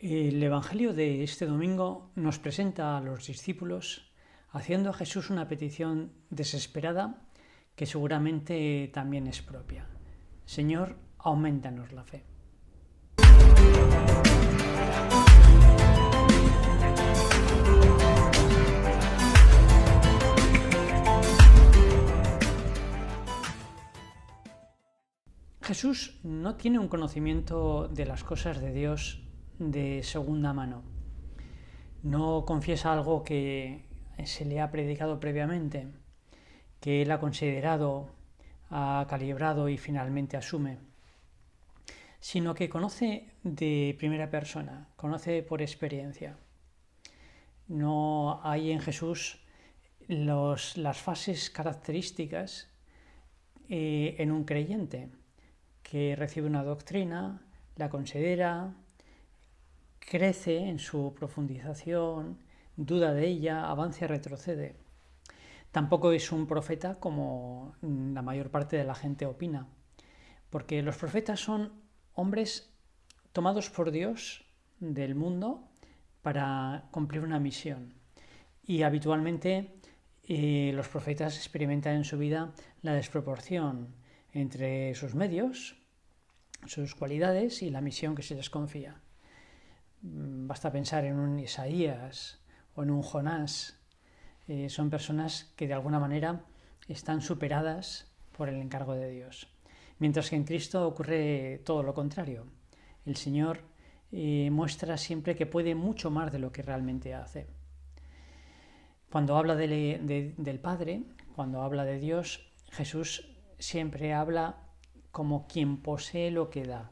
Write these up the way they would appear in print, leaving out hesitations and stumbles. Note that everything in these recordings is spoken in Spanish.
El Evangelio de este domingo nos presenta a los discípulos haciendo a Jesús una petición desesperada que seguramente también es propia. Señor, aumentanos la fe. Jesús no tiene un conocimiento de las cosas de Dios de segunda mano. No confiesa algo que se le ha predicado previamente, que él ha considerado, ha calibrado y finalmente asume, sino que conoce de primera persona, conoce por experiencia. No hay en Jesús las fases características en un creyente que recibe una doctrina, la considera, crece en su profundización, duda de ella, avanza y retrocede. Tampoco es un profeta como la mayor parte de la gente opina, porque los profetas son hombres tomados por Dios del mundo para cumplir una misión. Y habitualmente los profetas experimentan en su vida la desproporción entre sus medios, sus cualidades y la misión que se les confía. Basta pensar en un Isaías o en un Jonás. Son personas que de alguna manera están superadas por el encargo de Dios. Mientras que en Cristo ocurre todo lo contrario. El Señor muestra siempre que puede mucho más de lo que realmente hace. Cuando habla del Padre, cuando habla de Dios, Jesús siempre habla como quien posee lo que da.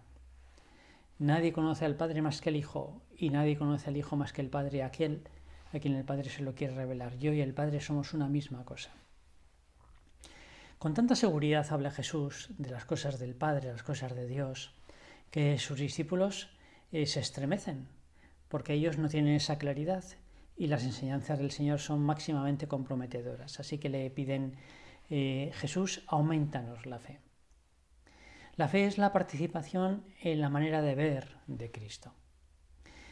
Nadie conoce al Padre más que el Hijo, y nadie conoce al Hijo más que el Padre, aquel a quien el Padre se lo quiere revelar. Yo y el Padre somos una misma cosa. Con tanta seguridad habla Jesús de las cosas del Padre, las cosas de Dios, que sus discípulos se estremecen, porque ellos no tienen esa claridad y las enseñanzas del Señor son máximamente comprometedoras. Así que le piden, Jesús, aumentanos la fe. La fe es la participación en la manera de ver de Cristo.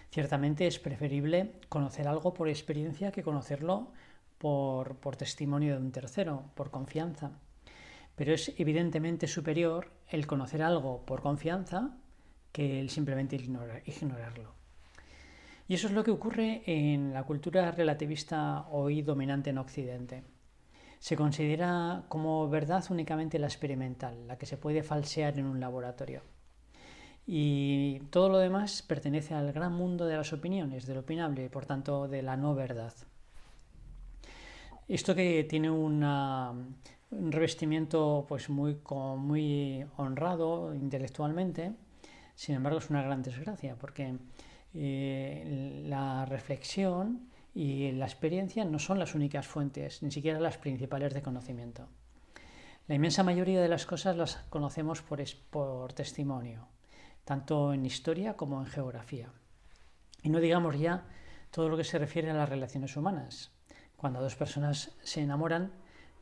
Ciertamente es preferible conocer algo por experiencia que conocerlo por testimonio de un tercero, por confianza. Pero es evidentemente superior el conocer algo por confianza que el simplemente ignorarlo. Y eso es lo que ocurre en la cultura relativista hoy dominante en Occidente. Se considera como verdad únicamente la experimental, la que se puede falsear en un laboratorio. Y todo lo demás pertenece al gran mundo de las opiniones, del opinable y por tanto de la no verdad. Esto que tiene un revestimiento pues muy honrado intelectualmente, sin embargo es una gran desgracia porque la reflexión y la experiencia no son las únicas fuentes, ni siquiera las principales de conocimiento. La inmensa mayoría de las cosas las conocemos por testimonio, tanto en historia como en geografía. Y no digamos ya todo lo que se refiere a las relaciones humanas. Cuando dos personas se enamoran,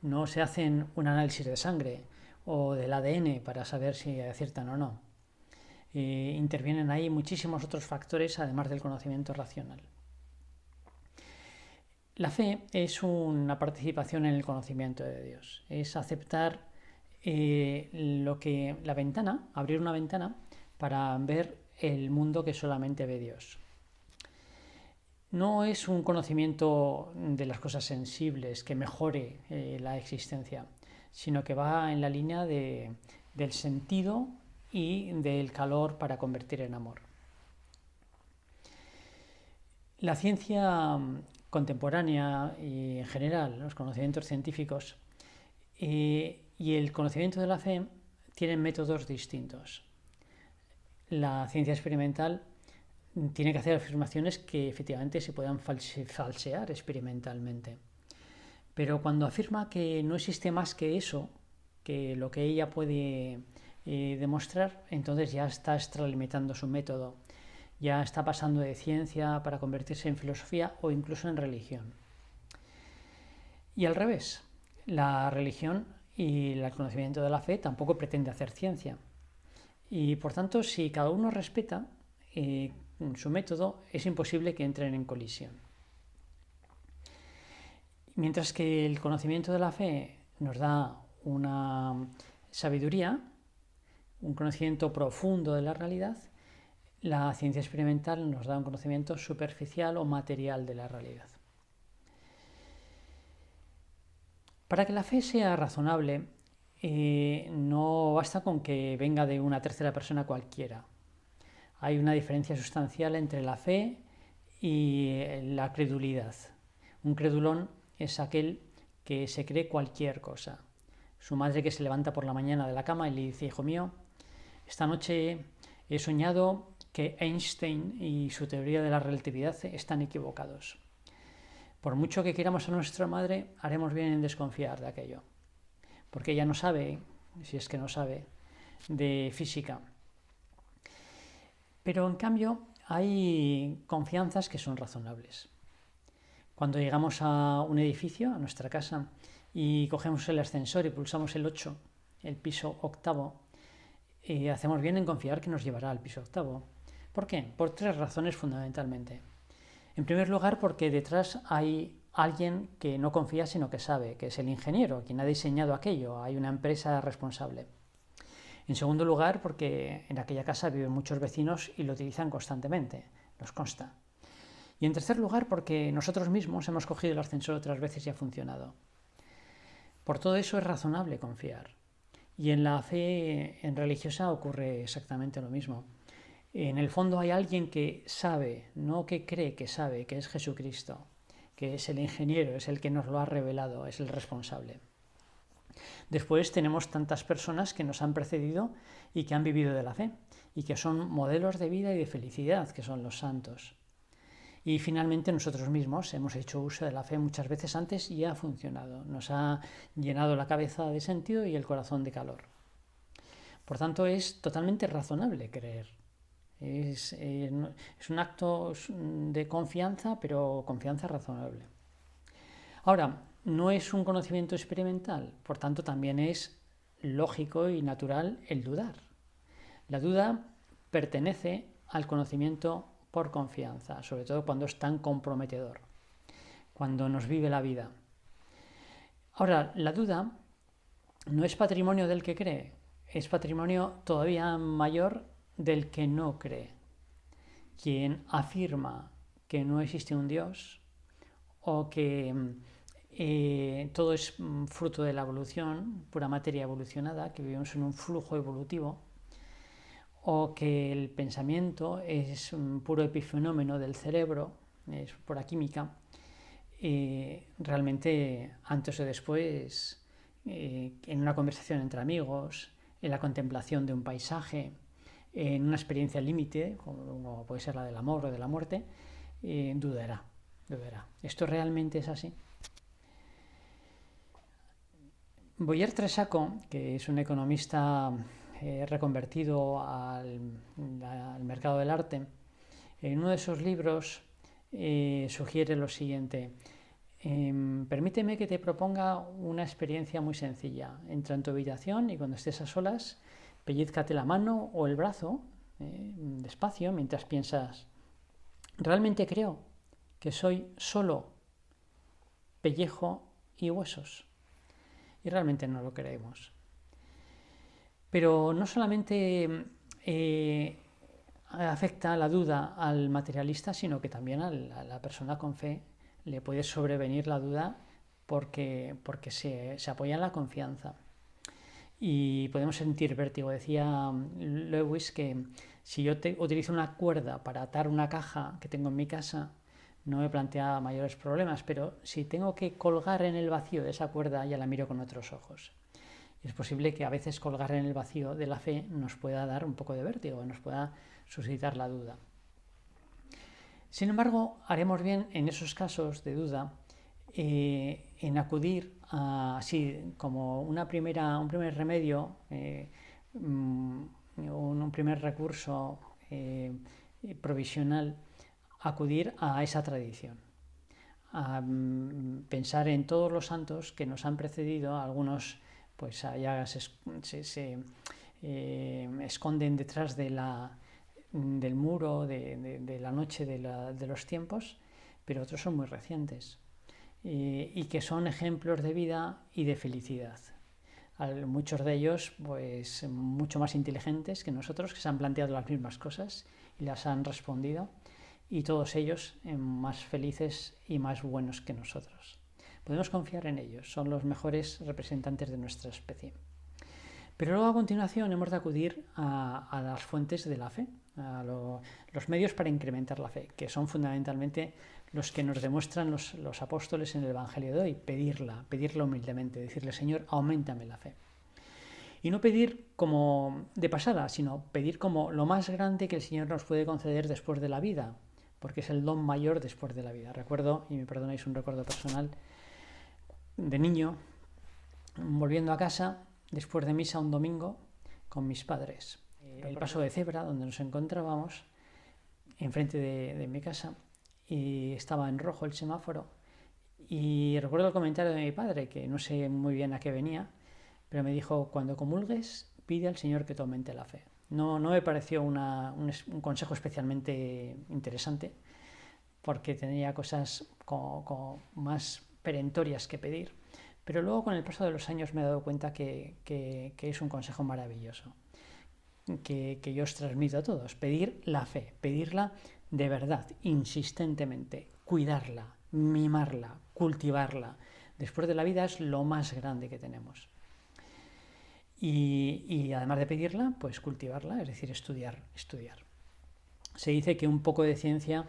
no se hacen un análisis de sangre o del ADN para saber si aciertan o no. Intervienen ahí muchísimos otros factores además del conocimiento racional. La fe es una participación en el conocimiento de Dios, es aceptar abrir una ventana para ver el mundo que solamente ve Dios. No es un conocimiento de las cosas sensibles que mejore la existencia, sino que va en la línea del sentido y del calor para convertir en amor. La ciencia contemporánea y en general los conocimientos científicos y el conocimiento de la fe tienen métodos distintos. La ciencia experimental tiene que hacer afirmaciones que efectivamente se puedan falsear experimentalmente. Pero cuando afirma que no existe más que eso, que lo que ella puede demostrar, entonces ya está extralimitando su método. Ya está pasando de ciencia para convertirse en filosofía o incluso en religión. Y al revés, la religión y el conocimiento de la fe tampoco pretende hacer ciencia. Y por tanto, si cada uno respeta su método, es imposible que entren en colisión. Mientras que el conocimiento de la fe nos da una sabiduría, un conocimiento profundo de la realidad, la ciencia experimental nos da un conocimiento superficial o material de la realidad. Para que la fe sea razonable, no basta con que venga de una tercera persona cualquiera. Hay una diferencia sustancial entre la fe y la credulidad. Un credulón es aquel que se cree cualquier cosa. Su madre que se levanta por la mañana de la cama y le dice: hijo mío, esta noche he soñado que Einstein y su teoría de la relatividad están equivocados. Por mucho que queramos a nuestra madre, haremos bien en desconfiar de aquello, porque ella no sabe, si es que no sabe, de física. Pero en cambio hay confianzas que son razonables. Cuando llegamos a un edificio, a nuestra casa, y cogemos el ascensor y pulsamos el 8, el piso octavo, hacemos bien en confiar que nos llevará al piso octavo. ¿Por qué? Por 3 razones fundamentalmente. En primer lugar, porque detrás hay alguien que no confía sino que sabe, que es el ingeniero, quien ha diseñado aquello, hay una empresa responsable. En segundo lugar, porque en aquella casa viven muchos vecinos y lo utilizan constantemente, nos consta. Y en tercer lugar, porque nosotros mismos hemos cogido el ascensor otras veces y ha funcionado. Por todo eso es razonable confiar. Y en la fe en religiosa ocurre exactamente lo mismo. En el fondo hay alguien que sabe, no que cree que sabe, que es Jesucristo, que es el ingeniero, es el que nos lo ha revelado, es el responsable. Después tenemos tantas personas que nos han precedido y que han vivido de la fe y que son modelos de vida y de felicidad, que son los santos. Y finalmente nosotros mismos hemos hecho uso de la fe muchas veces antes y ha funcionado. Nos ha llenado la cabeza de sentido y el corazón de calor. Por tanto, es totalmente razonable creer. Es un acto de confianza, pero confianza razonable. Ahora, no es un conocimiento experimental, por tanto también es lógico y natural el dudar. La duda pertenece al conocimiento por confianza, sobre todo cuando es tan comprometedor, cuando nos vive la vida. Ahora, la duda no es patrimonio del que cree, es patrimonio todavía mayor del que no cree. Quien afirma que no existe un Dios o que todo es fruto de la evolución, pura materia evolucionada, que vivimos en un flujo evolutivo, o que el pensamiento es un puro epifenómeno del cerebro, es pura química, realmente antes o después, en una conversación entre amigos, en la contemplación de un paisaje, en una experiencia límite, como puede ser la del amor o de la muerte, dudará. ¿Esto realmente es así? Boyer Tresaco, que es un economista reconvertido al mercado del arte, en uno de sus libros sugiere lo siguiente: permíteme que te proponga una experiencia muy sencilla. Entra en tu habitación y cuando estés a solas, pellízcate la mano o el brazo despacio mientras piensas: ¿realmente creo que soy solo pellejo y huesos? Y realmente no lo creemos. Pero no solamente afecta la duda al materialista, sino que también a la persona con fe le puede sobrevenir la duda porque se apoya en la confianza. Y podemos sentir vértigo. Decía Lewis que si yo utilizo una cuerda para atar una caja que tengo en mi casa, no me plantea mayores problemas, pero si tengo que colgar en el vacío de esa cuerda, ya la miro con otros ojos. Y es posible que a veces colgar en el vacío de la fe nos pueda dar un poco de vértigo, nos pueda suscitar la duda. Sin embargo, haremos bien en esos casos de duda en acudir así como un primer remedio, un primer recurso provisional, acudir a esa tradición, a pensar en todos los santos que nos han precedido. Algunos pues allá se esconden detrás de del muro, de la noche de los tiempos, pero otros son muy recientes y que son ejemplos de vida y de felicidad. Muchos de ellos pues mucho más inteligentes que nosotros, que se han planteado las mismas cosas y las han respondido, y todos ellos más felices y más buenos que nosotros. Podemos confiar en ellos, son los mejores representantes de nuestra especie. Pero luego a continuación hemos de acudir a las fuentes de la fe, a los medios para incrementar la fe, que son fundamentalmente los que nos demuestran los apóstoles en el Evangelio de hoy, pedirla humildemente, decirle: Señor, auméntame la fe. Y no pedir como de pasada, sino pedir como lo más grande que el Señor nos puede conceder después de la vida, porque es el don mayor después de la vida. Recuerdo, y me perdonáis un recuerdo personal, de niño, volviendo a casa, después de misa un domingo, con mis padres. El paso de cebra, donde nos encontrábamos, enfrente de mi casa, y estaba en rojo el semáforo. Y recuerdo el comentario de mi padre, que no sé muy bien a qué venía, pero me dijo: cuando comulgues, pide al Señor que te aumente la fe. No me pareció un consejo especialmente interesante, porque tenía cosas como más perentorias que pedir, pero luego con el paso de los años me he dado cuenta que es un consejo maravilloso, que yo os transmito a todos: pedir la fe, pedirla de verdad, insistentemente, cuidarla, mimarla, cultivarla. Después de la vida es lo más grande que tenemos. Y además de pedirla, pues cultivarla, es decir, estudiar. Se dice que un poco de ciencia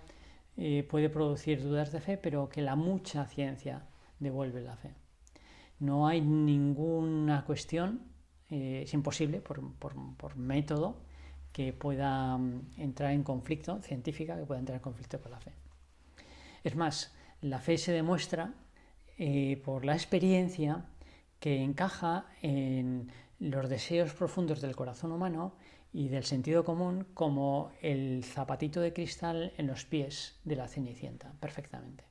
puede producir dudas de fe, pero que la mucha ciencia devuelve la fe. No hay ninguna cuestión, es imposible por método, que pueda entrar en conflicto, científica, que pueda entrar en conflicto con la fe. Es más, la fe se demuestra por la experiencia, que encaja en los deseos profundos del corazón humano y del sentido común, como el zapatito de cristal en los pies de la Cenicienta, perfectamente.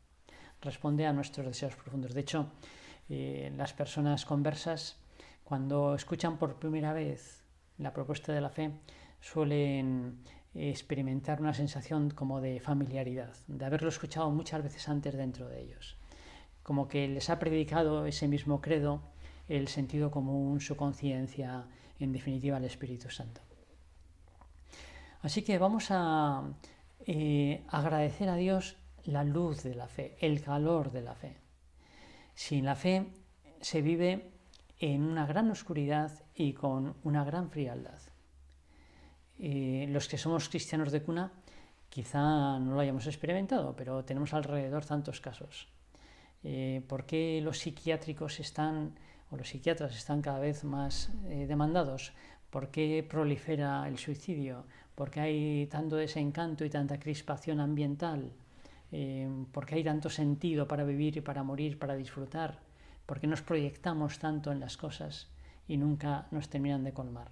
Responde a nuestros deseos profundos. De hecho, las personas conversas, cuando escuchan por primera vez la propuesta de la fe, suelen experimentar una sensación como de familiaridad, de haberlo escuchado muchas veces antes dentro de ellos, como que les ha predicado ese mismo credo el sentido común, su conciencia, en definitiva el Espíritu Santo. Así que vamos a agradecer a Dios la luz de la fe, el calor de la fe. Sin la fe se vive en una gran oscuridad y con una gran frialdad. Los que somos cristianos de cuna quizá no lo hayamos experimentado, pero tenemos alrededor tantos casos. ¿Por qué los psiquiátricos los psiquiatras están cada vez más demandados? ¿Por qué prolifera el suicidio? ¿Por qué hay tanto desencanto y tanta crispación ambiental? ¿Por qué hay tanto sentido para vivir y para morir, para disfrutar? ¿Por qué nos proyectamos tanto en las cosas y nunca nos terminan de colmar?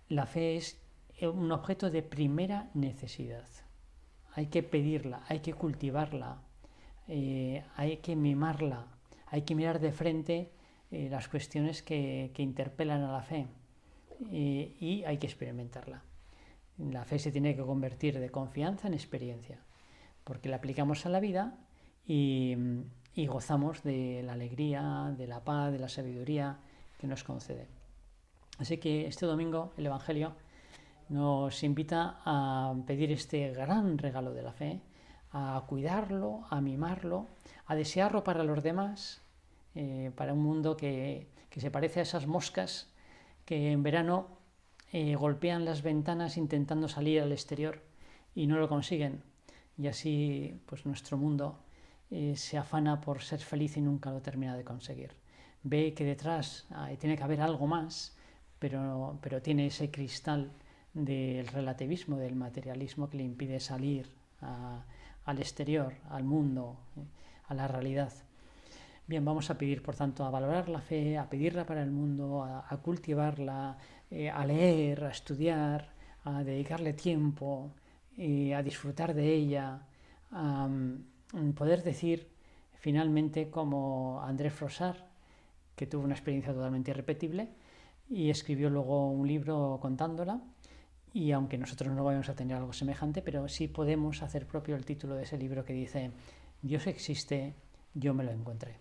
La fe es un objeto de primera necesidad. Hay que pedirla, hay que cultivarla, hay que mimarla, hay que mirar de frente las cuestiones que interpelan a la fe y hay que experimentarla. La fe se tiene que convertir de confianza en experiencia, porque la aplicamos a la vida y gozamos de la alegría, de la paz, de la sabiduría que nos concede. Así que este domingo el Evangelio nos invita a pedir este gran regalo de la fe, a cuidarlo, a mimarlo, a desearlo para los demás, para un mundo que se parece a esas moscas que en verano golpean las ventanas intentando salir al exterior y no lo consiguen. Y así pues nuestro mundo se afana por ser feliz y nunca lo termina de conseguir. Ve que detrás tiene que haber algo más, pero tiene ese cristal del relativismo, del materialismo, que le impide salir al exterior, al mundo, a la realidad. Bien, vamos a pedir, por tanto, a valorar la fe, a pedirla para el mundo, a cultivarla, a leer, a estudiar, a dedicarle tiempo, a disfrutar de ella, a poder decir finalmente, como André Frossard, que tuvo una experiencia totalmente irrepetible y escribió luego un libro contándola, y aunque nosotros no vamos a tener algo semejante, pero sí podemos hacer propio el título de ese libro que dice: Dios existe, yo me lo encontré.